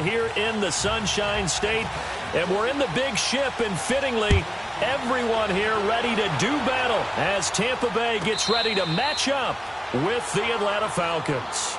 out here in the Sunshine State, and we're in the big ship, and fittingly, everyone here ready to do battle as Tampa Bay gets ready to match up with the Atlanta Falcons.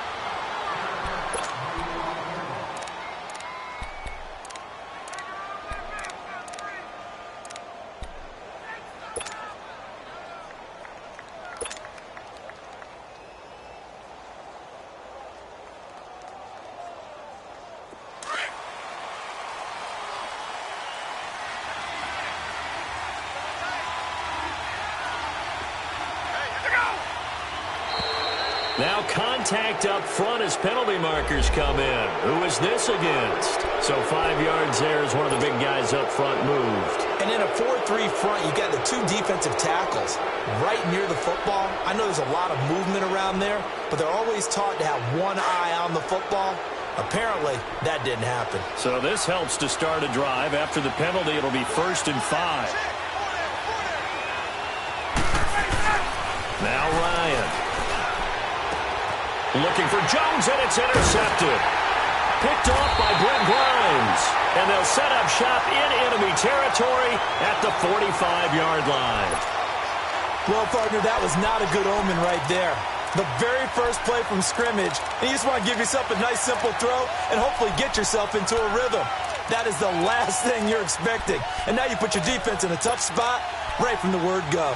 Now contact up front as penalty markers come in. Who is this against? So 5 yards there as one of the big guys up front moved. And in a 4-3 front, you got the 2 defensive tackles right near the football. I know there's a lot of movement around there, but they're always taught to have one eye on the football. Apparently, that didn't happen. So this helps to start a drive. After the penalty, it'll be 1st and 5. Now Ryan. Looking for Jones, and it's intercepted. Picked off by Brent Grimes. And they'll set up shop in enemy territory at the 45-yard line. Well, partner, that was not a good omen right there. The very first play from scrimmage, and you just want to give yourself a nice, simple throw and hopefully get yourself into a rhythm. That is the last thing you're expecting. And now you put your defense in a tough spot right from the word go.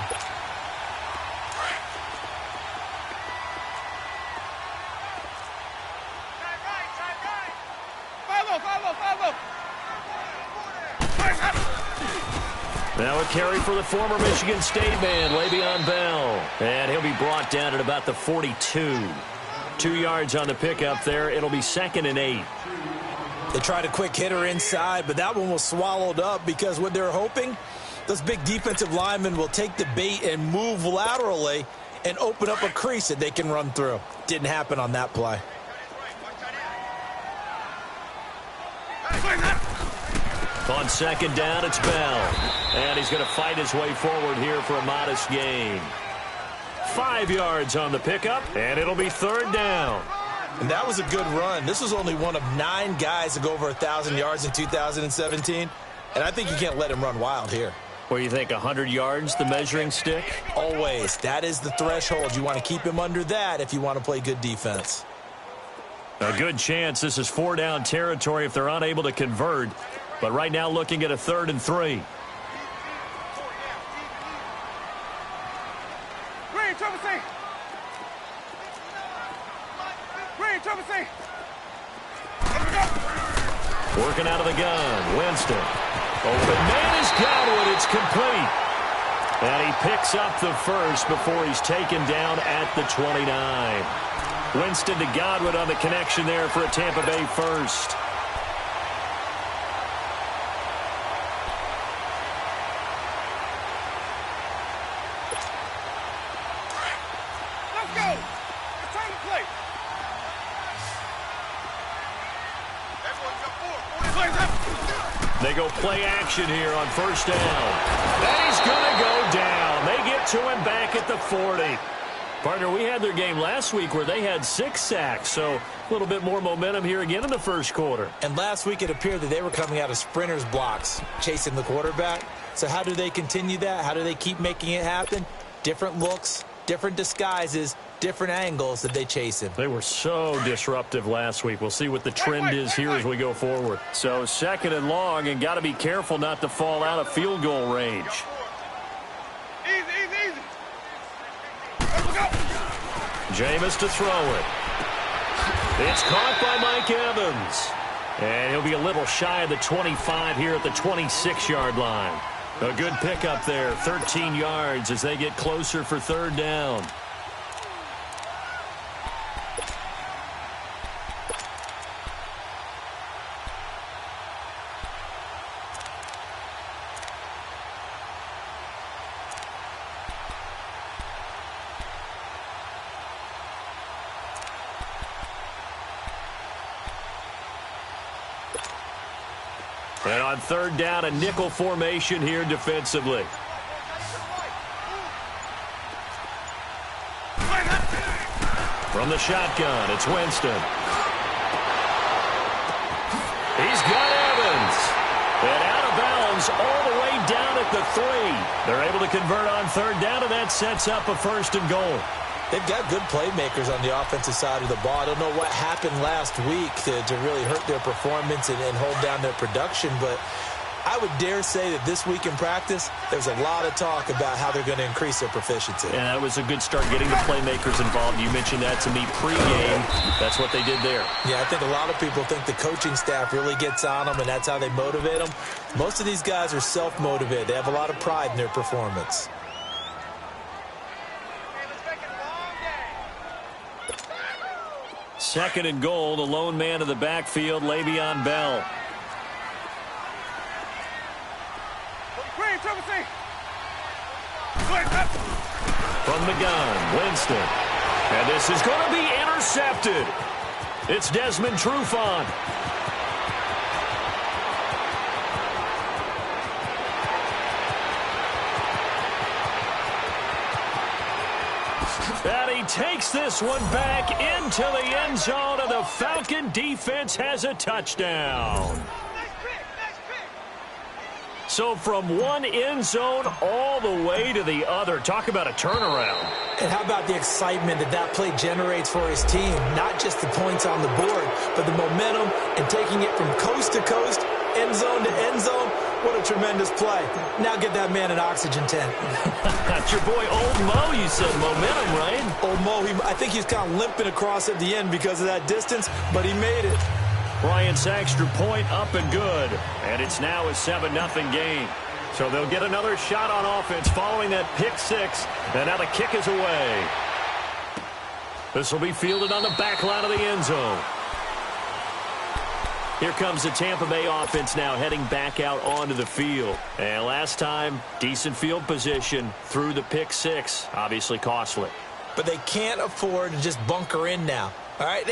Now a carry for the former Michigan State man, Le'Veon Bell. And he'll be brought down at about the 42. 2 yards on the pickup there. It'll be 2nd and 8. They tried a quick hitter inside, but that one was swallowed up because what they're hoping, those big defensive linemen will take the bait and move laterally and open up a crease that they can run through. Didn't happen on that play. On 2nd down, it's Bell. And he's going to fight his way forward here for a modest gain. 5 yards on the pickup, and it'll be 3rd down. And that was a good run. This was only one of 9 guys to go over 1,000 yards in 2017. And I think you can't let him run wild here. What do you think, 100 yards, the measuring stick? Always. That is the threshold. You want to keep him under that if you want to play good defense. A good chance this is 4-down territory if they're unable to convert. But right now looking at a 3rd and 3. Working out of the gun, Winston. Open man is Godwin. It's complete. And he picks up the first before he's taken down at the 29. Winston to Godwin on the connection there for a Tampa Bay first. They go play action here on 1st down. And he's going to go down. They get to him back at the 40. Partner, we had their game last week where they had 6 sacks, so a little bit more momentum here again in the first quarter. And last week it appeared that they were coming out of sprinters blocks, chasing the quarterback. So how do they continue that? How do they keep making it happen? Different looks, different disguises, different angles that they chase him. They were so disruptive last week. We'll see what the trend is here as we go forward. So 2nd and long, and got to be careful not to fall out of field goal range. Easy. Let's go. Jameis to throw it. It's caught by Mike Evans. And he'll be a little shy of the 25 here at the 26-yard line. A good pickup there, 13 yards as they get closer for 3rd down. And on 3rd down, a nickel formation here defensively. From the shotgun, it's Winston. He's got Evans. And out of bounds all the way down at the 3. They're able to convert on third down, and that sets up a 1st and goal. They've got good playmakers on the offensive side of the ball. I don't know what happened last week to really hurt their performance and hold down their production, but I would dare say that this week in practice, there's a lot of talk about how they're going to increase their proficiency. And that was a good start, getting the playmakers involved. You mentioned that to me pregame. That's what they did there. Yeah, I think a lot of people think the coaching staff really gets on them, and that's how they motivate them. Most of these guys are self-motivated. They have a lot of pride in their performance. Second and goal, the lone man of the backfield, Le'Veon Bell. From the gun, Winston. And this is going to be intercepted. It's Desmond Trufant. And he takes this one back into the end zone, and the Falcon defense has a touchdown. So from one end zone all the way to the other. Talk about a turnaround. And how about the excitement that play generates for his team? Not just the points on the board, but the momentum and taking it from coast to coast, end zone to end zone. What a tremendous play. Now get that man an oxygen tent. That's your boy Old Mo, you said. Momentum, right? Old Mo, I think he's kind of limping across at the end because of that distance, but he made it. Bryant's extra point up and good. And it's now a 7-0 game. So they'll get another shot on offense following that pick 6. And now the kick is away. This will be fielded on the back line of the end zone. Here comes the Tampa Bay offense now heading back out onto the field. And last time, decent field position through the pick 6. Obviously costly. But they can't afford to just bunker in now. All right,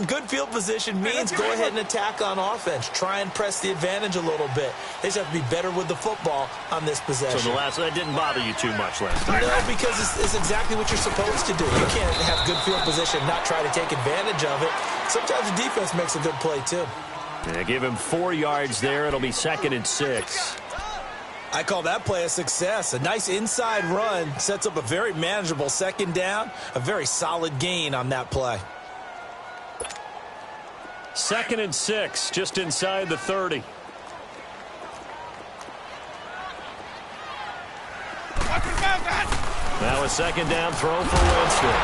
good field position means go ahead and attack on offense. Try and press the advantage a little bit. They just have to be better with the football on this possession. So that didn't bother you too much last time? No, because it's exactly what you're supposed to do. You can't have good field position and not try to take advantage of it. Sometimes the defense makes a good play, too. Yeah, give him 4 yards there. It'll be 2nd and 6. I call that play a success. A nice inside run sets up a very manageable 2nd down. A very solid gain on that play. 2nd and 6, just inside the 30. Now a 2nd down throw for Winston.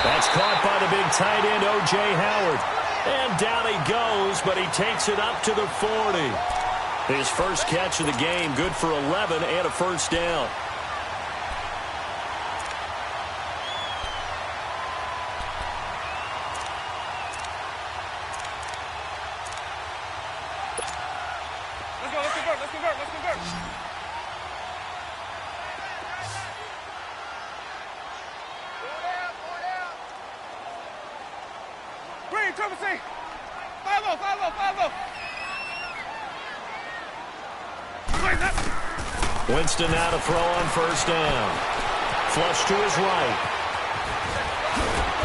That's caught by the big tight end, O.J. Howard. And down he goes, but he takes it up to the 40. His first catch of the game, good for 11 and a 1st down. Let's convert. 5-0. Winston now to throw on 1st down. Flush to his right.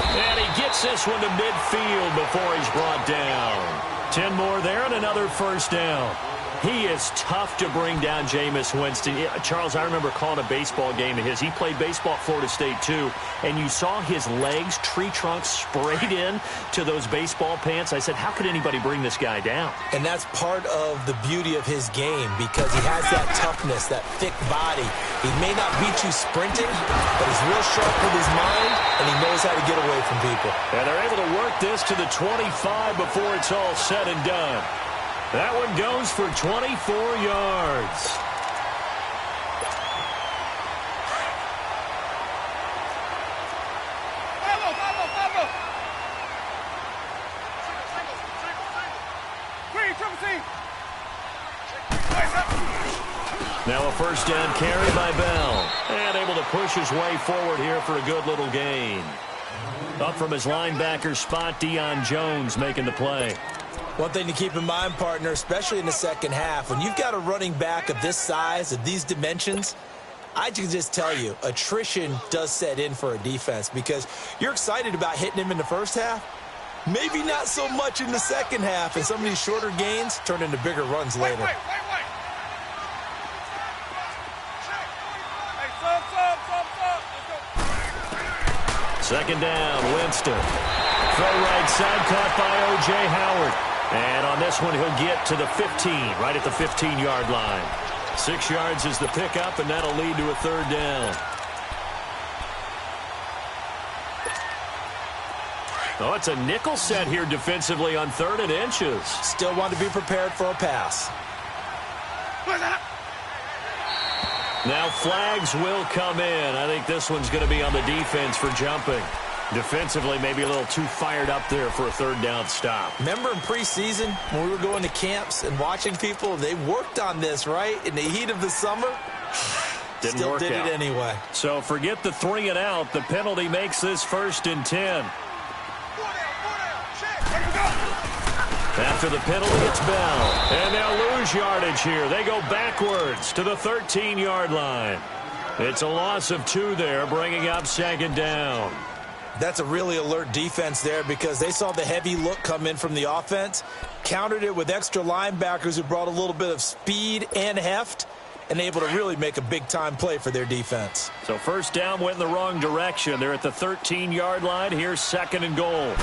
And he gets this one to midfield before he's brought down. 10 more there and another 1st down. He is tough to bring down, Jameis Winston. Charles, I remember calling a baseball game of his. He played baseball at Florida State, too. And you saw his legs, tree trunks sprayed in to those baseball pants. I said, how could anybody bring this guy down? And that's part of the beauty of his game because he has that toughness, that thick body. He may not beat you sprinting, but he's real sharp with his mind, and he knows how to get away from people. And they're able to work this to the 25 before it's all said and done. That one goes for 24 yards. Now a 1st down carry by Bell. And able to push his way forward here for a good little gain. Up from his linebacker spot, Deion Jones making the play. One thing to keep in mind, partner, especially in the 2nd half, when you've got a running back of this size, of these dimensions, I can just tell you, attrition does set in for a defense because you're excited about hitting him in the 1st half, Maybe not so much in the second half, and some of these shorter gains turn into bigger runs later. Wait. Hey, sub. Let's go. Second down, Winston. Throw right side, caught by O.J. Howard. And on this one, he'll get to the 15, right at the 15-yard line. 6 yards is the pickup, and that'll lead to a third down. Oh, it's a nickel set here defensively on 3rd and inches. Still want to be prepared for a pass. Now flags will come in. I think this one's going to be on the defense for jumping. Defensively, maybe a little too fired up there for a third down stop. Remember in preseason when we were going to camps and watching people, they worked on this, right? In the heat of the summer, Still did out. it anyway. So forget the 3 and out. The penalty makes this 1st and 10. After the penalty, it's Bell. And they'll lose yardage here. They go backwards to the 13-yard line. It's a loss of 2 there, bringing up 2nd down. That's a really alert defense there because they saw the heavy look come in from the offense, countered it with extra linebackers who brought a little bit of speed and heft, and able to really make a big-time play for their defense. So 1st down went in the wrong direction. They're at the 13-yard line. Here's 2nd and goal.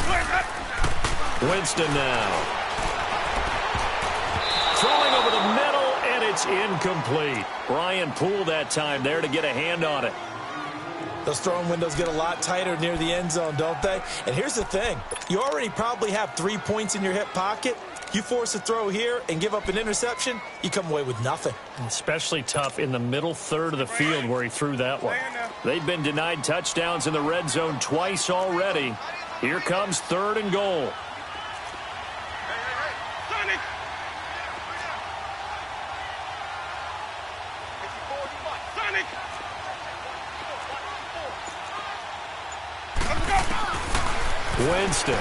Winston now. Throwing over the middle, and it's incomplete. Brian Poole that time there to get a hand on it. Those throwing windows get a lot tighter near the end zone, don't they? And here's the thing. You already probably have 3 points in your hip pocket. You force a throw here and give up an interception, you come away with nothing. Especially tough in the middle third of the field where he threw that one. They've been denied touchdowns in the red zone twice already. Here comes 3rd and goal. Winston.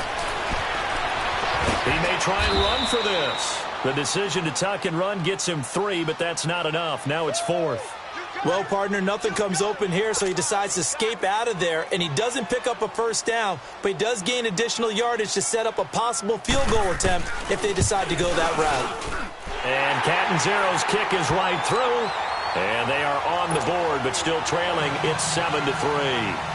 He may try and run for this. The decision to tuck and run gets him 3, but that's not enough. Now it's 4th. Well, partner, nothing comes open here, so he decides to escape out of there, and he doesn't pick up a 1st down, but he does gain additional yardage to set up a possible field goal attempt if they decide to go that route. And Catanzaro's kick is right through, and they are on the board, but still trailing. It's 7-3.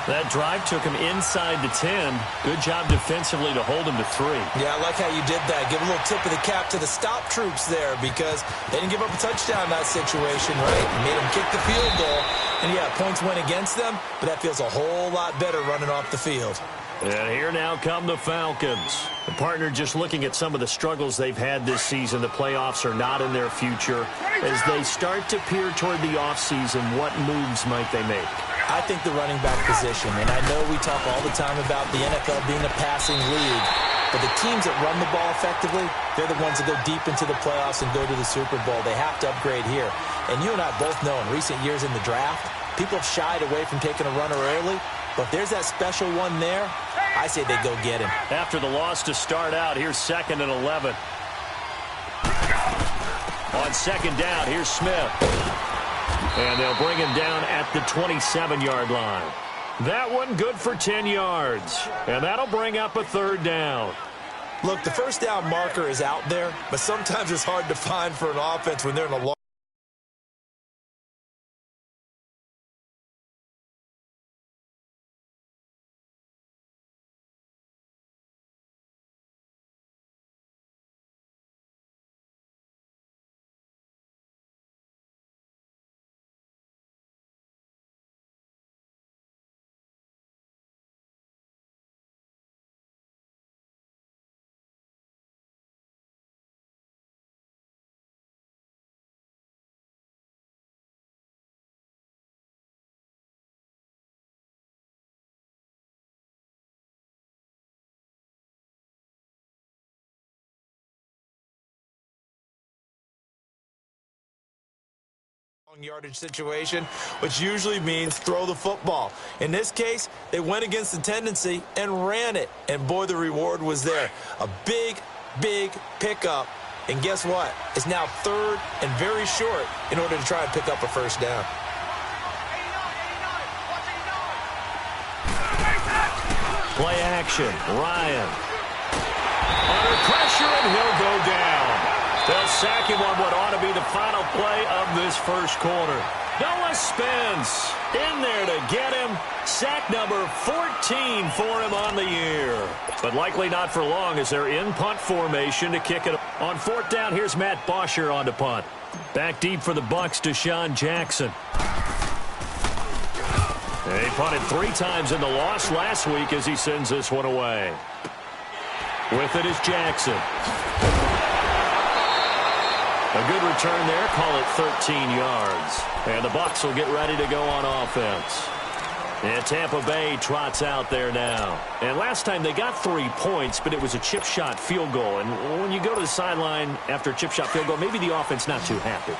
That drive took him inside the 10. Good job defensively to hold him to 3. Yeah, I like how you did that. Give a little tip of the cap to the stop troops there because they didn't give up a touchdown in that situation, right? Made them kick the field goal. And, yeah, points went against them, but that feels a whole lot better running off the field. And here now come the Falcons. The partner just looking at some of the struggles they've had this season. The playoffs are not in their future. As they start to peer toward the offseason, what moves might they make? I think the running back position, and I know we talk all the time about the NFL being a passing league, but the teams that run the ball effectively, they're the ones that go deep into the playoffs and go to the Super Bowl. They have to upgrade here. And you and I both know in recent years in the draft, people have shied away from taking a runner early, but if there's that special one there, I say they go get him. After the loss to start out, here's 2nd and 11. On 2nd down, here's Smith. And they'll bring him down at the 27-yard line. That one good for 10 yards. And that'll bring up a 3rd down. Look, the 1st down marker is out there, but sometimes it's hard to find for an offense when they're in a long. Yardage situation, which usually means throw the football. In this case, they went against the tendency and ran it, and boy, the reward was there. A big pickup, and guess what? It's now 3rd and very short in order to try and pick up a 1st down. Play action. Ryan. Under pressure, and he'll go down. They'll sack him on what ought to be the final play of this first quarter. Noah Spence in there to get him. Sack number 14 for him on the year. But likely not for long as they're in punt formation to kick it. On fourth down, here's Matt Bosher on to punt. Back deep for the Bucs, Deshaun Jackson. He punted 3 times in the loss last week as he sends this one away. With it is Jackson. A good return there. Call it 13 yards. And the Bucs will get ready to go on offense. And Tampa Bay trots out there now. And last time they got 3 points, but it was a chip shot field goal. And when you go to the sideline after a chip shot field goal, maybe the offense not too happy.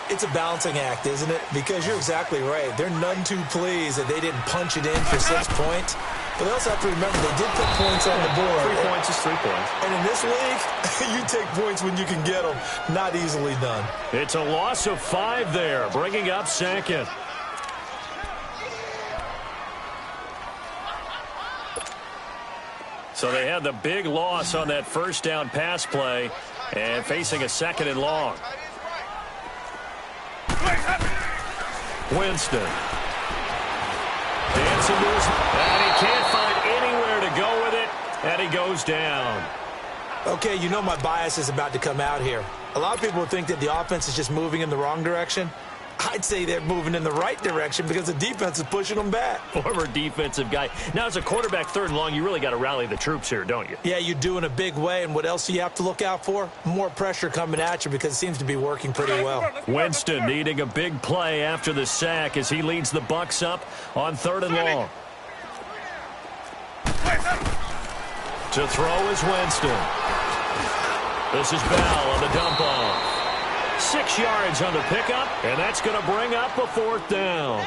It's a balancing act, isn't it? Because you're exactly right. They're none too pleased that they didn't punch it in for 6 points. But they also have to remember they did put points on the board. 3 points is 3 points. And in this league, you take points when you can get them. Not easily done. It's a loss of 5 there, bringing up second. So they had the big loss on that first down pass play and facing a 2nd and long. Winston. Dancing to his... And he can't find anywhere to go with it. And he goes down. Okay, you know my bias is about to come out here. A lot of people think that the offense is just moving in the wrong direction. I'd say they're moving in the right direction because the defense is pushing them back. Former defensive guy. Now, as a quarterback, 3rd and long, you really got to rally the troops here, don't you? Yeah, you do in a big way. And what else do you have to look out for? More pressure coming at you because it seems to be working pretty well. Winston needing a big play after the sack as he leads the Bucs up on 3rd and long. To throw is Winston. This is Bell on the dump off. 6 yards on the pickup, and that's going to bring up a 4th down.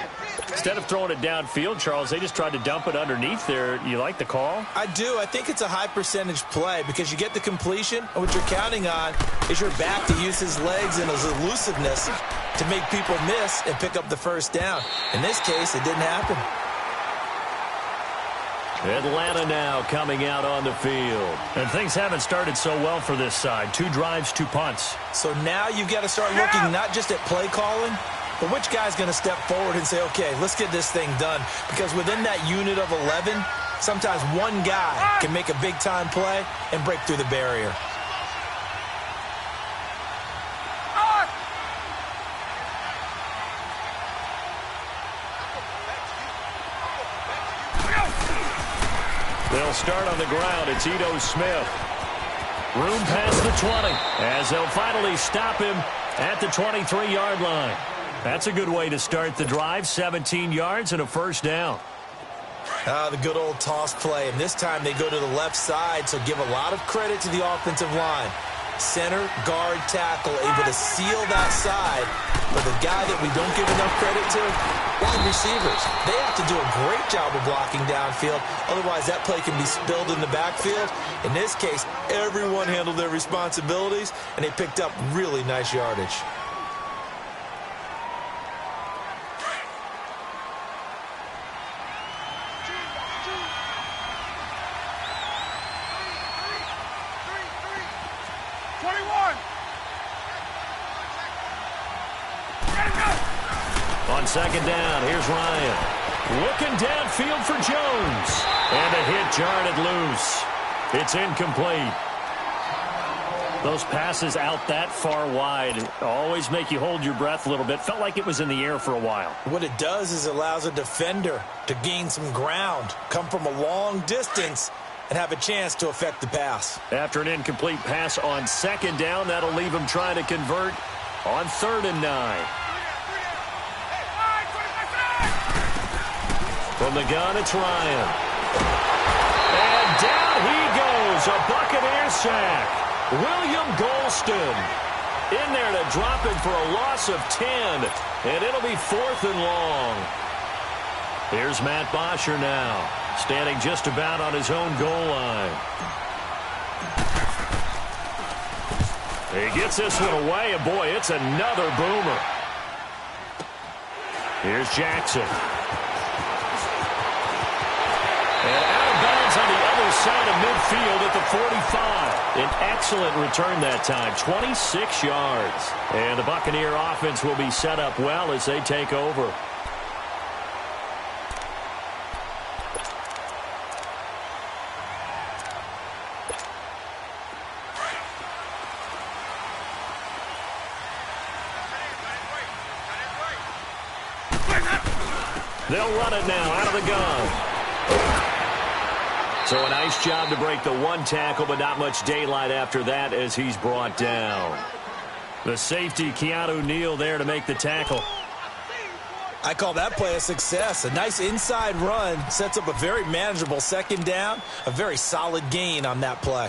Instead of throwing it downfield, Charles, they just tried to dump it underneath there. You like the call? I do. I think it's a high percentage play because you get the completion, and what you're counting on is your back to use his legs and his elusiveness to make people miss and pick up the first down. In this case, it didn't happen. Atlanta now coming out on the field. And things haven't started so well for this side. 2 drives, 2 punts. So now you've got to start looking not just at play calling, but which guy's going to step forward and say, okay, let's get this thing done. Because within that unit of 11, sometimes one guy can make a big-time play and break through the barrier. They'll start on the ground. It's Ito Smith. Room past the 20 as they'll finally stop him at the 23-yard line. That's a good way to start the drive. 17 yards and a first down. The good old toss play. And this time they go to the left side, so give a lot of credit to the offensive line. Center, guard, tackle, able to seal that side. But the guy that we don't give enough credit to, wide receivers. They have to do a great job of blocking downfield. Otherwise, that play can be spilled in the backfield. In this case, everyone handled their responsibilities, and they picked up really nice yardage. On 2nd down, here's Ryan. Looking downfield for Jones. And a hit jarred loose. It's incomplete. Those passes out that far wide always make you hold your breath a little bit. Felt like it was in the air for a while. What it does is it allows a defender to gain some ground, come from a long distance, and have a chance to affect the pass. After an incomplete pass on 2nd down, that'll leave him trying to convert on 3rd and 9. From the gun, it's Ryan. And down he goes, a Buccaneer sack. William Golston in there to drop him for a loss of 10. And it'll be 4th and long. Here's Matt Bosher now, standing just about on his own goal line. He gets this one away, and boy, it's another boomer. Here's Jackson. And out of bounds on near side of midfield at the 45. An excellent return that time, 26 yards. And the Buccaneer offense will be set up well as they take over. They'll run it now out of the gun. So a nice job to break the one tackle, but not much daylight after that as he's brought down. The safety, Keanu Neal, there to make the tackle. I call that play a success. A nice inside run sets up a very manageable second down. A very solid gain on that play.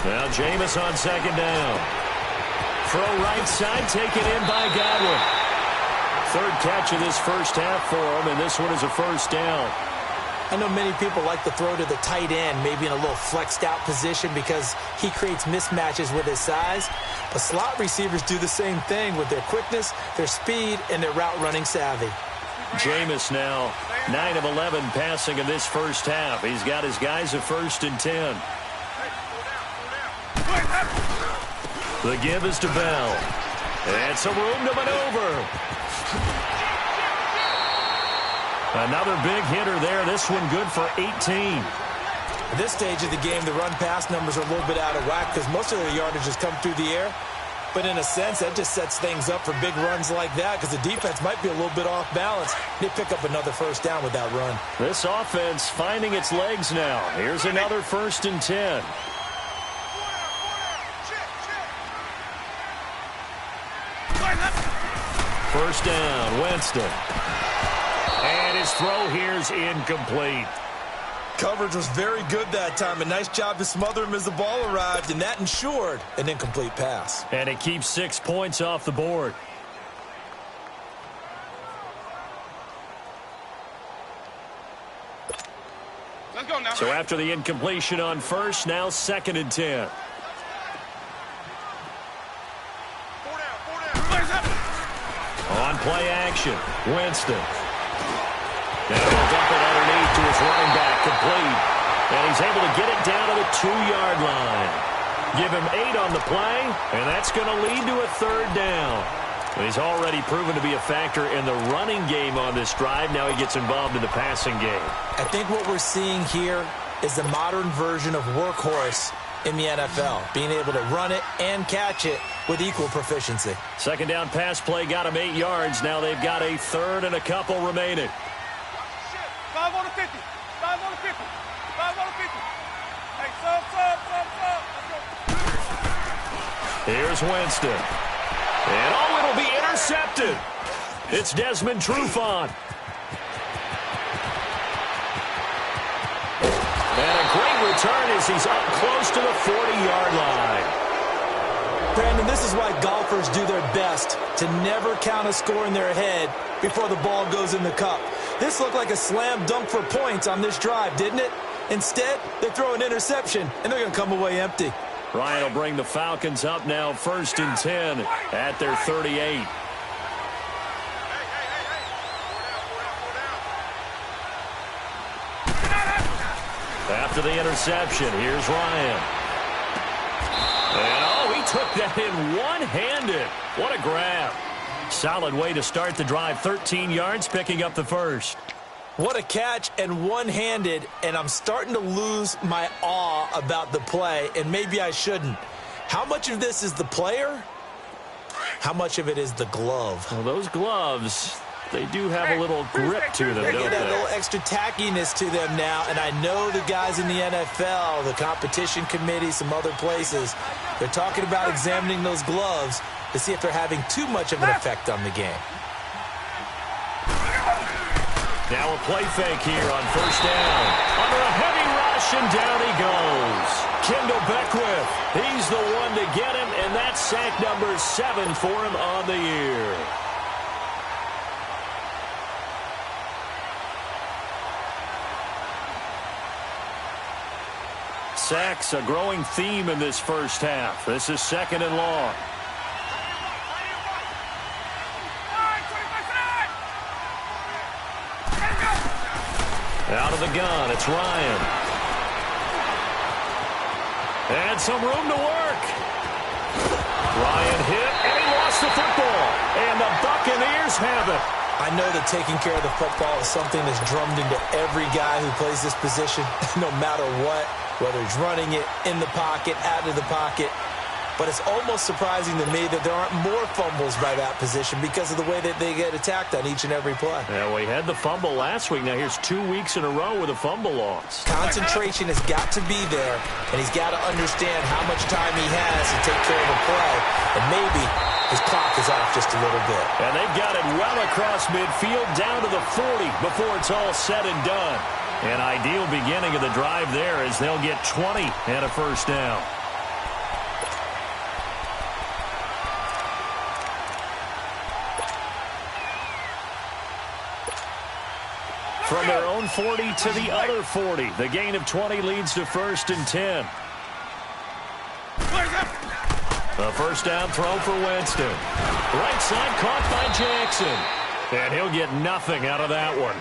Now Jameis on second down. Throw right side, taken in by Godwin. Third catch of this first half for him, and this one is a first down. I know many people like to throw to the tight end, maybe in a little flexed out position because he creates mismatches with his size. But slot receivers do the same thing with their quickness, their speed, and their route running savvy. Jameis now 9 of 11 passing in this first half. He's got his guys a 1st and 10. The give is to Bell. And some room to maneuver. Another big hitter there. This one good for 18. At this stage of the game, the run-pass numbers are a little bit out of whack because most of their yardage has come through the air. But in a sense, that just sets things up for big runs like that because the defense might be a little bit off balance. They pick up another first down with that run. This offense finding its legs now. Here's another 1st and 10. First down, Winston. And his throw here's incomplete. Coverage was very good that time. A nice job to smother him as the ball arrived, and that ensured an incomplete pass. And it keeps 6 points off the board. Let's go now. So after the incompletion on first, now 2nd and 10. On play action, Winston. Now he'll dump it underneath to his running back, complete. And he's able to get it down to the 2-yard line. Give him 8 on the play, and that's going to lead to a 3rd down. He's already proven to be a factor in the running game on this drive. Now he gets involved in the passing game. I think what we're seeing here is the modern version of workhorse in the NFL, being able to run it and catch it with equal proficiency. Second down pass play got him 8 yards. Now they've got a 3rd and a couple remaining. 5 on the 50. 5 on the 50. 5 on the 50. Hey, sub. Let's go. Here's Winston. And it'll be intercepted. It's Desmond Trufant. And a great return as he's up close to the 40-yard line. Brandon, this is why golfers do their best to never count a score in their head before the ball goes in the cup. This looked like a slam dunk for points on this drive, didn't it? Instead, they throw an interception, and they're going to come away empty. Ryan will bring the Falcons up now 1st and 10 at their 38. After the interception, here's Ryan. And, he took that in one-handed. What a grab. Solid way to start the drive. 13 yards, picking up the first. What a catch and one-handed, and I'm starting to lose my awe about the play, and maybe I shouldn't. How much of this is the player? How much of it is the glove? Well, those gloves, they do have a little grip to them, They don't get that they? little extra tackiness to them now, and I know the guys in the NFL, the competition committee, some other places, they're talking about examining those gloves to see if they're having too much of an effect on the game. Now a play fake here on first down. Under a heavy rush, and down he goes. Kendall Beckwith, he's the one to get him, and that's sack number 7 for him on the year. sacks a growing theme in this first half. This is 2nd and long. Out of the gun, it's Ryan. And some room to work. Ryan hit, and he lost the football. And the Buccaneers have it. I know that taking care of the football is something that's drummed into every guy who plays this position, no matter what, whether he's running it, in the pocket, out of the pocket. But it's almost surprising to me that there aren't more fumbles by that position because of the way that they get attacked on each and every play. Yeah, we had the fumble last week. Now here's 2 weeks in a row with a fumble loss. Concentration has got to be there, and he's got to understand how much time he has to take care of the play. And maybe his clock is off just a little bit. And they've got it well across midfield down to the 40 before it's all said and done. An ideal beginning of the drive there as they'll get 20 and a first down. From their own 40 to the other 40. The gain of 20 leads to 1st and 10. A first down throw for Winston. Right side caught by Jackson. And he'll get nothing out of that one.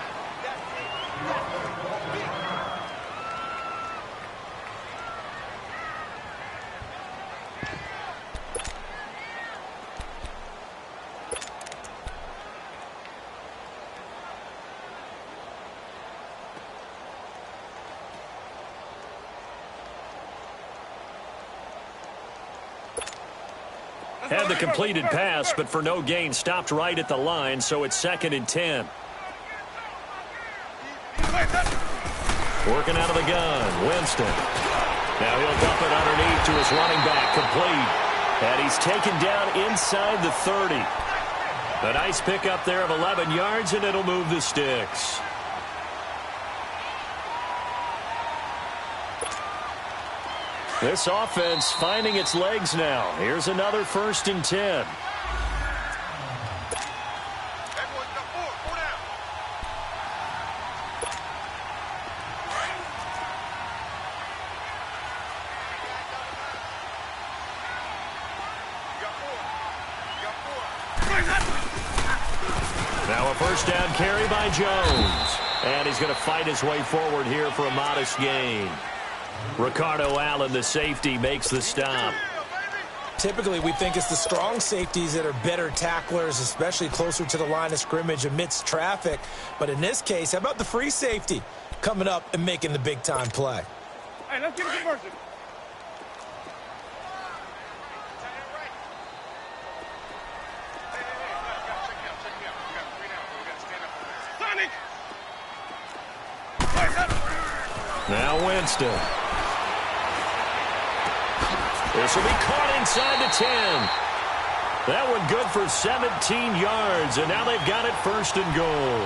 Had the completed pass, but for no gain, stopped right at the line, so it's 2nd and 10. Working out of the gun, Winston. Now he'll dump it underneath to his running back, complete. And he's taken down inside the 30. A nice pickup there of 11 yards, and it'll move the sticks. This offense finding its legs now. Here's another 1st and 10. Now a first down carry by Jones. And he's going to fight his way forward here for a modest gain. Ricardo Allen, the safety, makes the stop. Typically, we think it's the strong safeties that are better tacklers, especially closer to the line of scrimmage amidst traffic. But in this case, how about the free safety coming up and making the big-time play? Hey, let's get a conversion. Now Winston. This will be caught inside the 10. That one good for 17 yards, and now they've got it 1st and goal.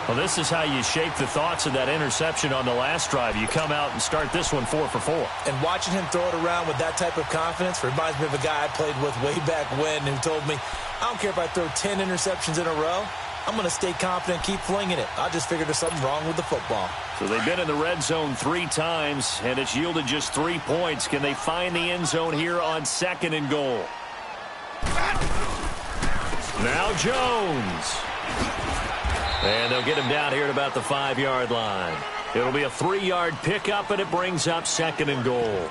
Well, this is how you shape the thoughts of that interception on the last drive. You come out and start this one 4 for 4. And watching him throw it around with that type of confidence reminds me of a guy I played with way back when who told me, I don't care if I throw 10 interceptions in a row. I'm going to stay confident, keep flinging it. I just figured there's something wrong with the football. So they've been in the red zone 3 times, and it's yielded just 3 points. Can they find the end zone here on 2nd and goal? Now Jones. And they'll get him down here at about the 5-yard line. It'll be a 3-yard pickup, and it brings up 2nd and goal.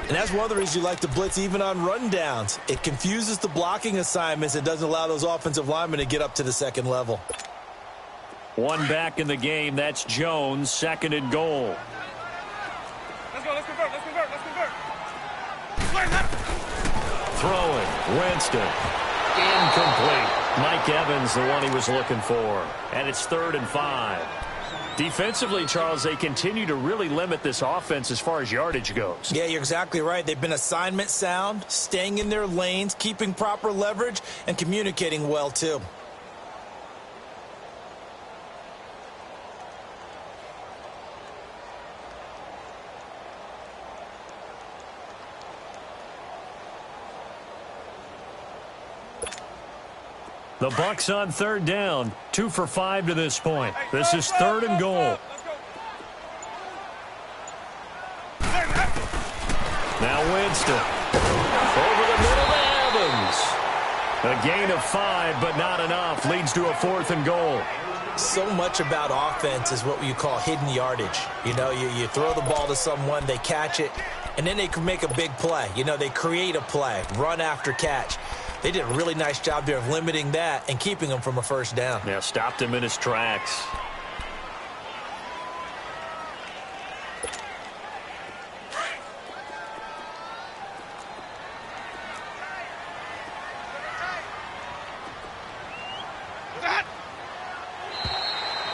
And that's one of the reasons you like to blitz even on rundowns. It confuses the blocking assignments and doesn't allow those offensive linemen to get up to the 2nd level. One back in the game. That's Jones, 2nd and goal. Let's go, let's convert, let's convert, let's convert. Throwing, Winston. Incomplete. Mike Evans, the one he was looking for. And it's 3rd and 5. Defensively, Charles, they continue to really limit this offense as far as yardage goes. Yeah, you're exactly right. They've been assignment sound, staying in their lanes, keeping proper leverage, and communicating well, too. The Bucs on 3rd down, 2 for 5 to this point. This is 3rd and goal. Now Winston. Over the middle to Evans. A gain of 5, but not enough. Leads to a 4th and goal. So much about offense is what you call hidden yardage. You know, you throw the ball to someone, they catch it, and then they can make a big play. You know, they create a play, run after catch. They did a really nice job there of limiting that and keeping him from a first down. Yeah, stopped him in his tracks.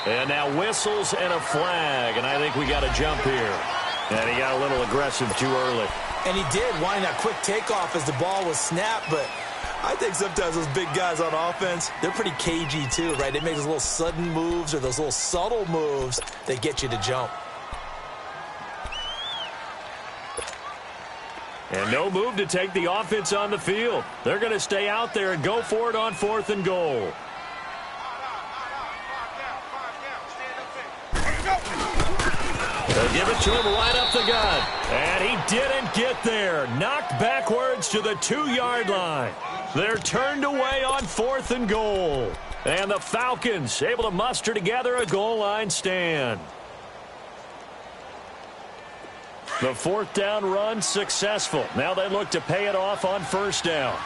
And now whistles and a flag, and I think we got a jump here. And he got a little aggressive too early. And he did, wanting that quick takeoff as the ball was snapped, but I think sometimes those big guys on offense, they're pretty cagey too, right? They make those little sudden moves or those little subtle moves that get you to jump. And no move to take the offense on the field. They're going to stay out there and go for it on 4th and goal. They'll give it to him right up the gut. And he didn't get there. Knocked backwards to the 2-yard line. They're turned away on 4th and goal. And the Falcons able to muster together a goal line stand. The 4th down run successful. Now they look to pay it off on 1st down.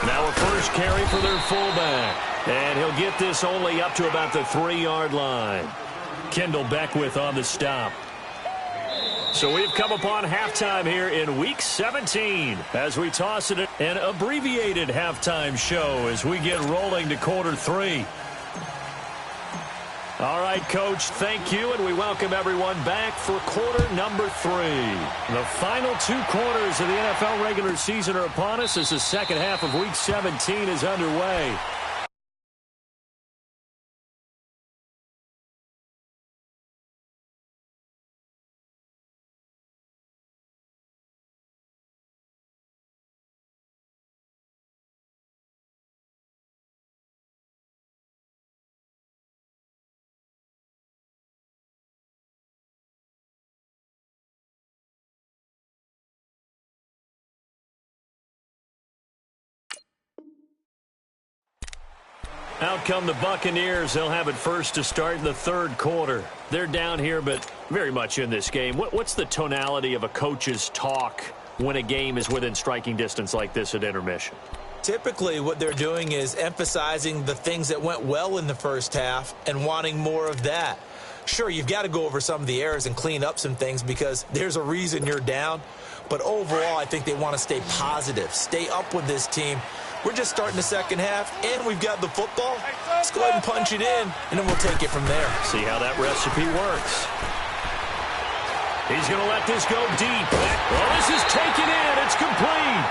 Now a first carry for their fullback. And he'll get this only up to about the 3-yard line. Kendall Beckwith on the stop. So we've come upon halftime here in Week 17 as we toss it an abbreviated halftime show as we get rolling to quarter 3. All right, Coach, thank you, and we welcome everyone back for quarter number 3. The final 2 quarters of the NFL regular season are upon us as the second half of Week 17 is underway. Out come the Buccaneers. They'll have it first to start in the 3rd quarter. They're down here, but very much in this game. What's the tonality of a coach's talk when a game is within striking distance like this at intermission? Typically, what they're doing is emphasizing the things that went well in the first half and wanting more of that. Sure, you've got to go over some of the errors and clean up some things because there's a reason you're down. But overall, I think they want to stay positive, stay up with this team. We're just starting the second half, and we've got the football. Let's go ahead and punch it in, and then we'll take it from there. See how that recipe works. He's going to let this go deep. Well, this is taken in. It's complete.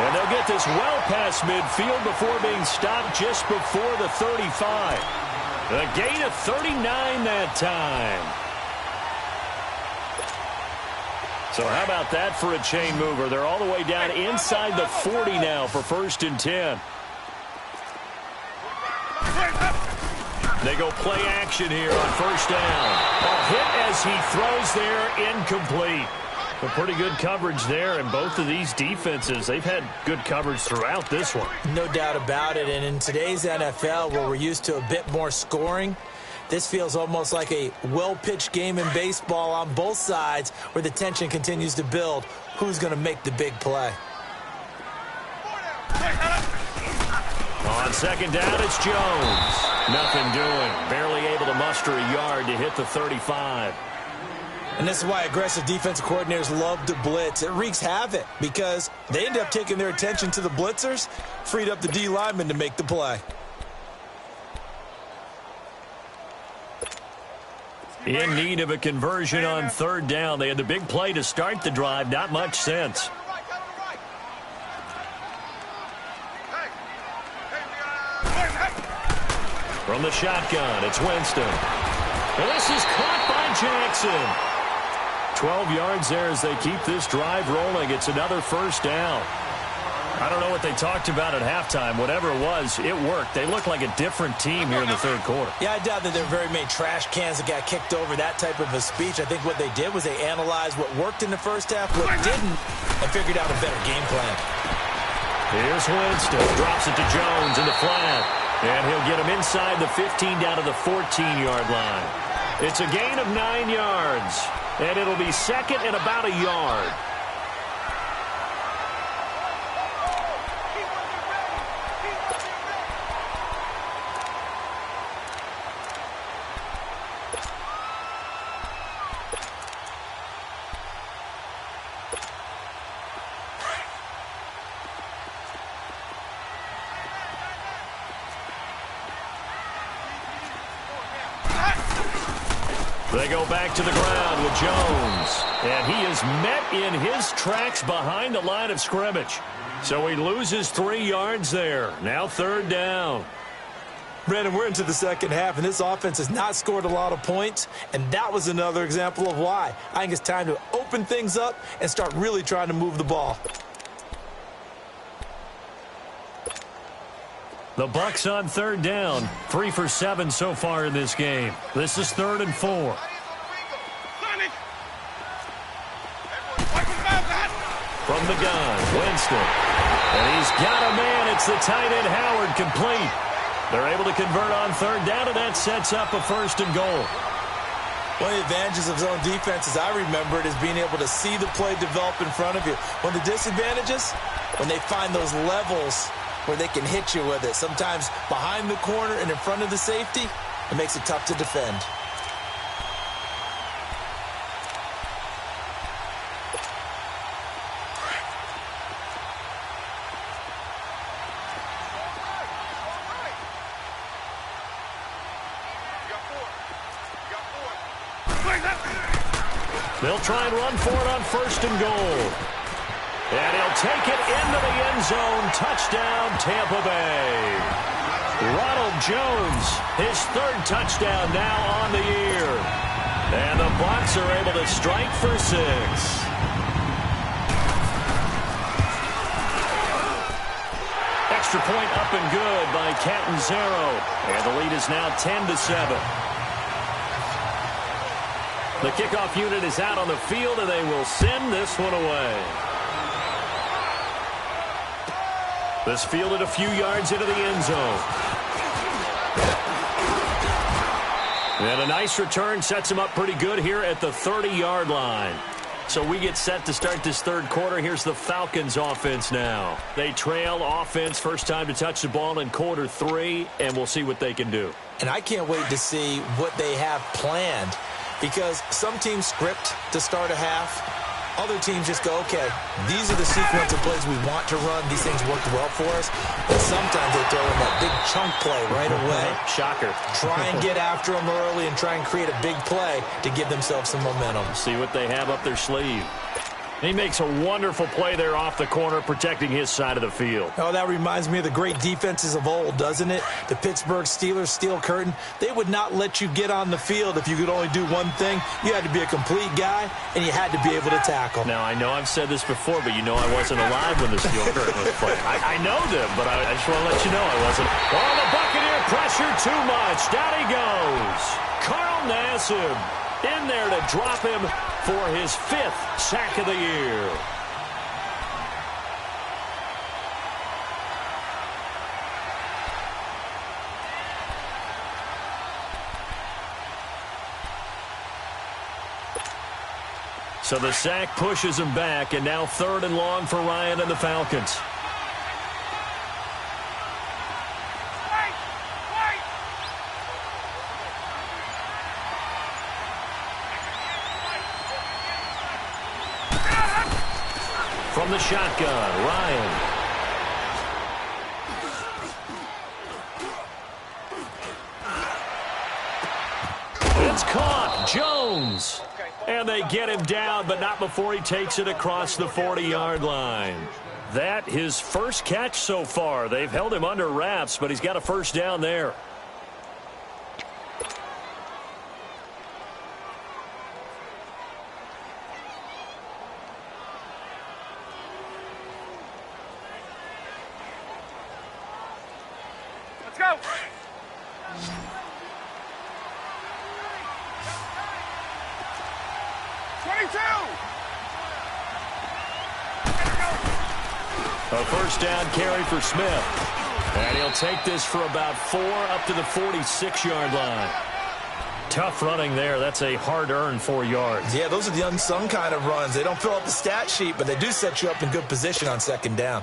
And they'll get this well past midfield before being stopped just before the 35. A gain of 39 that time. So how about that for a chain mover? They're all the way down inside the 40 now for 1st and 10. They go play action here on 1st down. A hit as he throws there, incomplete. A pretty good coverage there, and both of these defenses, they've had good coverage throughout this one. No doubt about it, and in today's NFL where we're used to a bit more scoring, this feels almost like a well-pitched game in baseball on both sides where the tension continues to build. Who's going to make the big play? On 2nd down, it's Jones. Nothing doing. Barely able to muster a yard to hit the 35. And this is why aggressive defensive coordinators love to blitz. It wreaks havoc because they end up taking their attention to the blitzers, freed up the D lineman to make the play. In need of a conversion on 3rd down. They had the big play to start the drive. Not much sense. From the shotgun, it's Winston. And this is caught by Jackson. 12 yards there as they keep this drive rolling. It's another 1st down. I don't know what they talked about at halftime. Whatever it was, it worked. They looked like a different team here in the third quarter. Yeah, I doubt that there were very many trash cans that got kicked over, that type of a speech. I think what they did was they analyzed what worked in the first half, what didn't, and figured out a better game plan. Here's Winston. Drops it to Jones in the flat. And he'll get him inside the 15 down to the 14-yard line. It's a gain of 9 yards. And it'll be second and about a yard. They go back to the ground with Jones. And he is met in his tracks behind the line of scrimmage. So he loses 3 yards there. Now third down. Brandon, we're into the second half, and this offense has not scored a lot of points, and that was another example of why. I think it's time to open things up and start really trying to move the ball. The Bucs on third down. 3 for 7 so far in this game. This is 3rd and 4. From the gun, Winston. And he's got a man. It's the tight end, Howard, complete. They're able to convert on third down, and that sets up a 1st and goal. One of the advantages of zone defense, as I remember it, is being able to see the play develop in front of you. One of the disadvantages, when they find those levels where they can hit you with it. Sometimes behind the corner and in front of the safety, it makes it tough to defend. They'll try and run for it on 1st and goal. And he'll take it into the end zone. Touchdown, Tampa Bay. Ronald Jones, his 3rd touchdown now on the year. And the Bucs are able to strike for 6. Extra point up and good by Catanzaro. And the lead is now 10-7. The kickoff unit is out on the field, and they will send this one away. This fielded a few yards into the end zone. And a nice return sets him up pretty good here at the 30-yard line. So we get set to start this third quarter. Here's the Falcons offense now. They trail offense, first time to touch the ball in quarter 3, and we'll see what they can do. And I can't wait to see what they have planned, because some teams script to start a half. Other teams just go, okay, these are the sequence of plays we want to run. These things worked well for us. But sometimes they throw in that big chunk play right away. Shocker. Try and get after them early and try and create a big play to give themselves some momentum. See what they have up their sleeve. He makes a wonderful play there off the corner, protecting his side of the field. Oh, that reminds me of the great defenses of old, doesn't it? The Pittsburgh Steelers steel curtain. They would not let you get on the field if you could only do one thing. You had to be a complete guy, and you had to be able to tackle. Now, I know I've said this before, but you know I wasn't alive when the steel curtain was played. I know them, but I just want to let you know I wasn't. Oh, the Buccaneer pressure too much. Down he goes. Carl Nassib in there to drop him for his 5th sack of the year. So the sack pushes him back, and now 3rd and long for Ryan and the Falcons. From the shotgun, Ryan. It's caught. Jones. And they get him down, but not before he takes it across the 40-yard line. That his first catch so far. They've held him under wraps, but he's got a first down there. out. 22. A first down carry for Smith. And he'll take this for about 4 up to the 46-yard line. Tough running there. That's a hard-earned 4 yards. Yeah, those are the unsung kind of runs. They don't fill up the stat sheet, but they do set you up in good position on second down.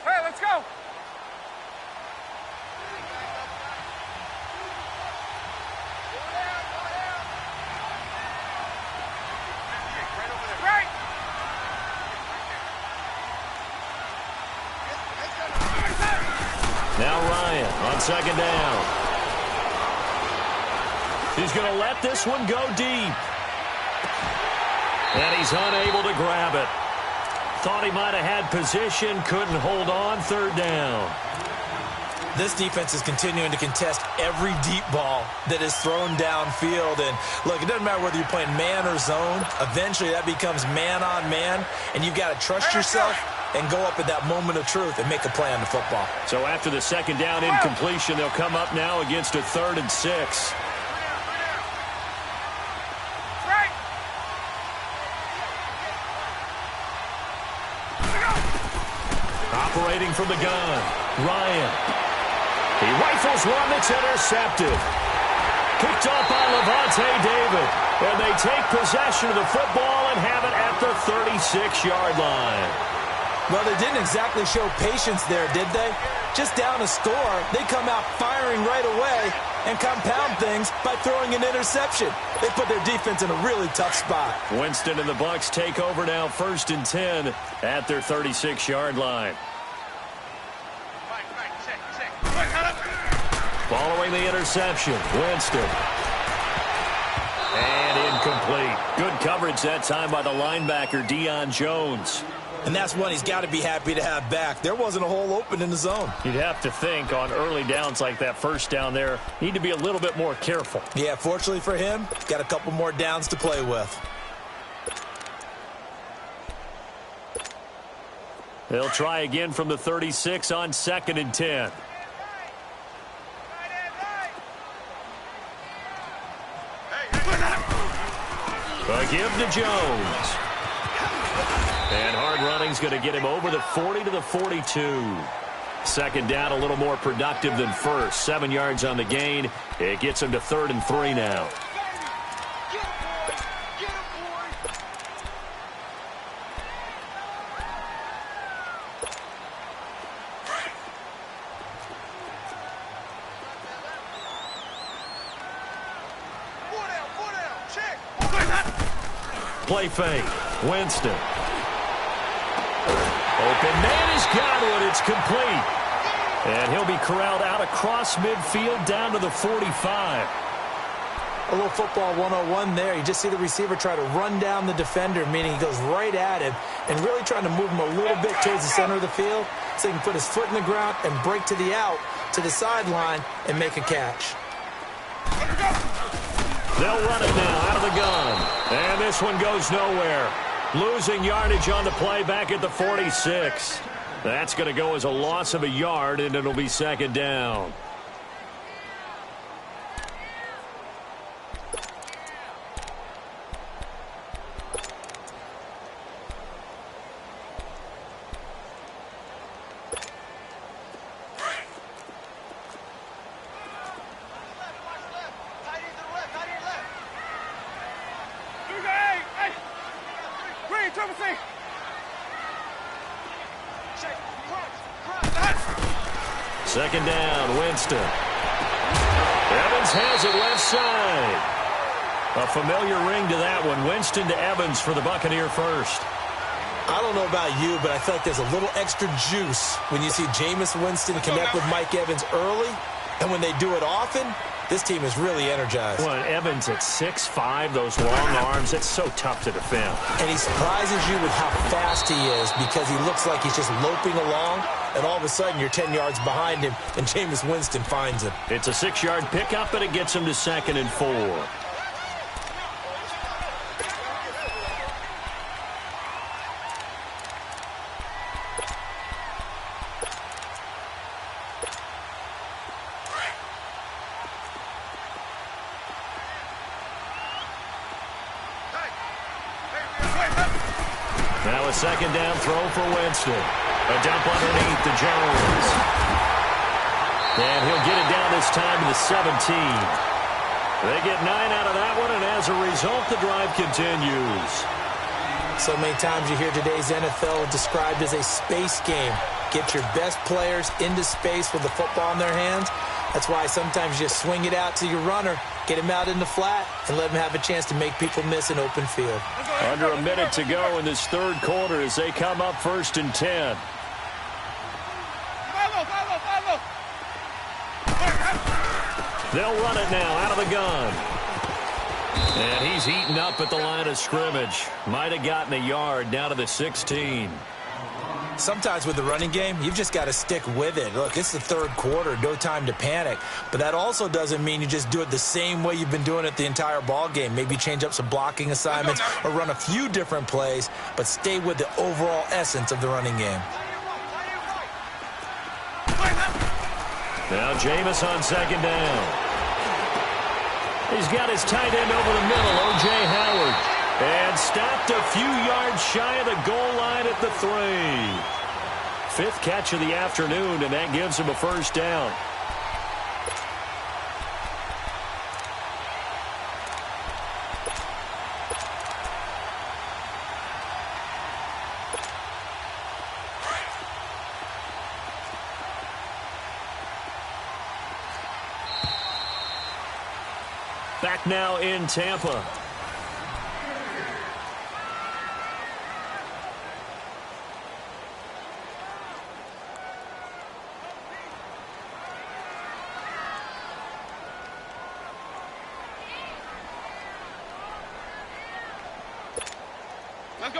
Hey, let's go. Right. Now Ryan on second down. He's going to let this one go deep. And he's unable to grab it. Thought he might have had position, couldn't hold on, third down. This defense is continuing to contest every deep ball that is thrown downfield. And, look, it doesn't matter whether you're playing man or zone. Eventually, that becomes man-on-man, and you've got to trust yourself and go up at that moment of truth and make a play on the football. So after the second down incompletion, they'll come up now against a 3rd and 6. Operating from the gun, Ryan. He rifles one that's intercepted. Kicked off by Levante David. And they take possession of the football and have it at the 36-yard line. Well, they didn't exactly show patience there, did they? Just down a score, they come out firing right away and compound things by throwing an interception. They put their defense in a really tough spot. Winston and the Bucs take over now, 1st and 10 at their 36-yard line. Following the interception, Winston. And incomplete. Good coverage that time by the linebacker, Deion Jones. And that's one he's got to be happy to have back. There wasn't a hole open in the zone. You'd have to think on early downs like that first down there, need to be a little bit more careful. Yeah, fortunately for him, got a couple more downs to play with. They'll try again from the 36 on 2nd and 10. A give to Jones. And hard running's going to get him over the 40 to the 42. Second down, a little more productive than first. 7 yards on the gain. It gets him to 3rd and 3 now. Play fake. Winston. Open man has got it. It's complete. And he'll be corralled out across midfield down to the 45. A little football 101 there. You just see the receiver try to run down the defender, meaning he goes right at him and really trying to move him a little bit towards the center of the field so he can put his foot in the ground and break to the out, to the sideline, and make a catch. They'll run it now out of the gun. And this one goes nowhere. Losing yardage on the play back at the 46. That's going to go as a loss of a yard, and it'll be 2nd down. Second down, Winston. Evans has it left side. A familiar ring to that one. Winston to Evans for the Buccaneer first. I don't know about you, but I feel like there's a little extra juice when you see Jameis Winston connect with Mike Evans early, and when they do it often, this team is really energized. Well, Evans at 6'5", those long arms, it's so tough to defend. And he surprises you with how fast he is because he looks like he's just loping along, and all of a sudden you're 10 yards behind him, and Jameis Winston finds him. It's a 6-yard pickup, and it gets him to 2nd and 4. Now a second down throw for Winston. A dump underneath to Jones. And he'll get it down this time to the 17. They get 9 out of that one, and as a result, the drive continues. So many times you hear today's NFL described as a space game. Get your best players into space with the football in their hands. That's why sometimes you just swing it out to your runner, get him out in the flat, and let him have a chance to make people miss an open field. Under a minute to go in this third quarter as they come up 1st and 10. They'll run it now out of the gun. And he's eaten up at the line of scrimmage. Might have gotten a yard down to the 16. Sometimes with the running game, you've just got to stick with it. Look, it's the third quarter, no time to panic. But that also doesn't mean you just do it the same way you've been doing it the entire ball game. Maybe change up some blocking assignments or run a few different plays, but stay with the overall essence of the running game. Now Jameis on second down. He's got his tight end over the middle, O.J. Howard. And stopped a few yards shy of the goal line at the 3. 5th catch of the afternoon, and that gives him a first down. Back now in Tampa.